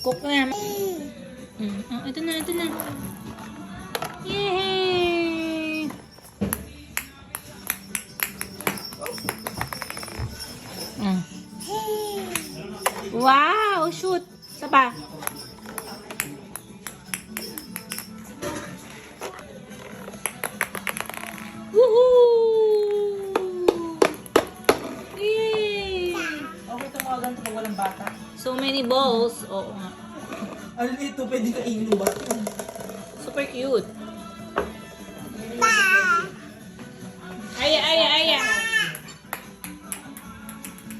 Cook na. Oh, ito na, ito na. Yay! Wow! Shoot! Isa pa. Woohoo! Yay! Okay itong mga ganito pag walang bata. So many balls. Oo nga. Ano ito? Pwede ka inom ba? Super cute. Aya, aya, aya.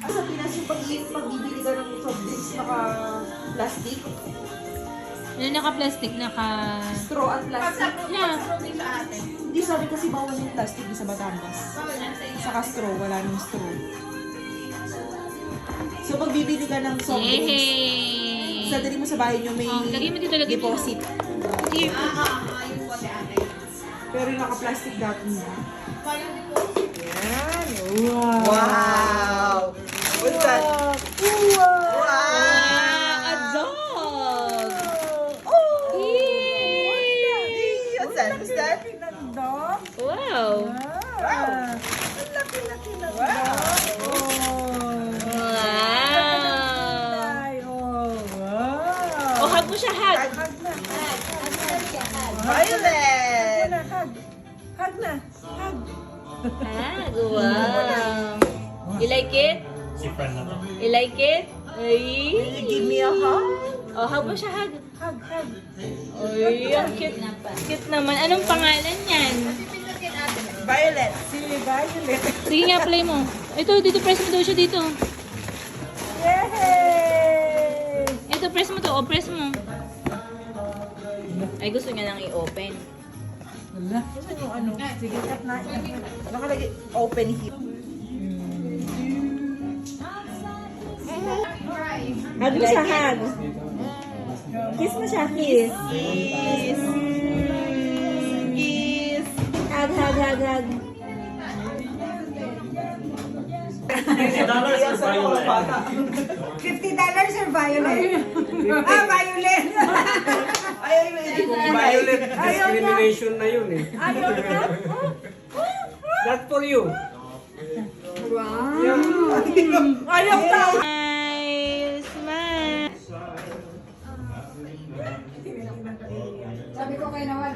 Sa Pinas yung pagbibili ka ng soft drinks naka-plastic. Ano naka-plastic? Straw at plastic. Yeah. Hindi sabi kasi bawal yung plastic sa Batangas. Saka straw, wala nang straw. So pag bibili ka ng soft drinks, Yay! sa dali mo sa bahay nyo may lagay mo dito, lagay mo deposit. Here. Pero yung naka-plastic dati niya. Yan. Wow! What's that? Wow! A dog! What's that? What's that? Wow! Wow! Ang laki-laki na Wow! Wow! Ay, oh, wow. Oh, hug mo siya, hug! Hug na. Violet! Hug na, hug. Hug na. Hug. Hug, wow! You like it? Si friend na to. You like it? Ay! Give me a hug. Oh, hug mo siya, hug! Hug, hug. Ay, ang cute. Cute naman. Anong pangalan niyan? Violet. Si Violet. Sige nga, play mo. Ito, dito, press mo daw siya dito. Yay! Ito, press mo to. O, press mo. Ay, gusto niya lang i-open. Wala. Ito yung ano. Sige, cut na. Nakalagay open here. Hug mo siya, hug. Kiss mo siya, kiss. Kiss. Kiss. Hug, hug, hug, hug. $50 is Violet. $50 or Violet? Violet. Ayaw yung hindi ko. Violet Ayaw niya. discrimination na yun eh. Ayaw niya. Not for you. Ayaw ka. Smile! Smile! Sabi ko kay Nawal,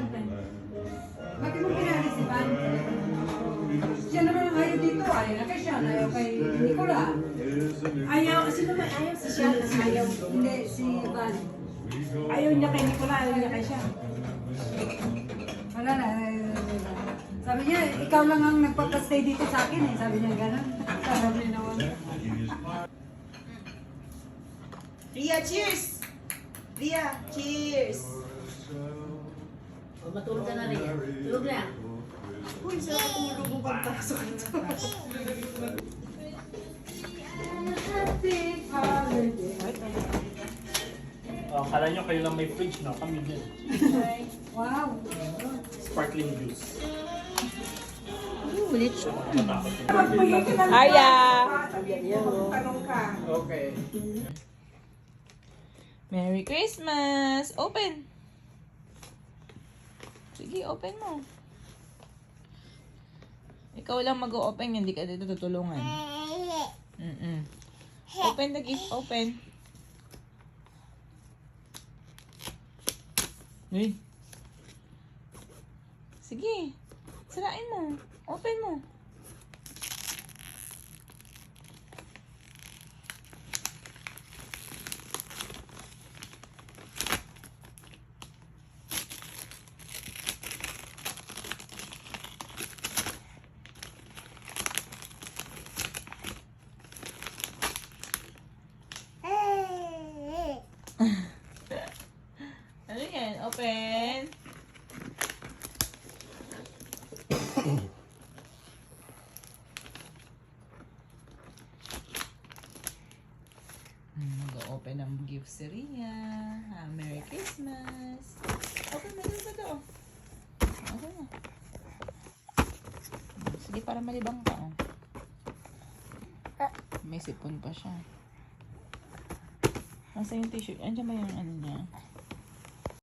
bakit mo pinalis si Van? Siya naman ang ayaw dito, ayaw na kay Sean, ayaw kay Nicola. Ayaw. Sino ba ayaw? Si Siya, ayaw, hindi, si Van. Ayaw niya kay Nicola, ayaw niya kay siya. Wala na, sabi niya, ikaw lang ang nagpapastay dito sa akin eh, sabi niya gano'n. Sabi ni Nawal. Ria, cheers! Ria, cheers! Matulog ka na rin. Tulog na. Uy, sarap tumulog mo pagpasok ito. Kala nyo kayo lang may fridge, no? Kami din. Wow. Sparkling juice. Ulit siya. Matakot. Aya! Tanong ka. Okay. Merry Christmas! Open! Sige, open mo. Ikaw lang mag-open, hindi ka dito tutulungan. Open the gift, open. Hey. Sige, sirain mo. Open mo. Ano yan? Open. Mag-open ng gift si Ria. Merry Christmas. Open mo ba ito? Open mo. Sige, para malibang ka. Oh. May sipon pa siya. Nasa yung t-shirt? Andiyan ba yung ano niya?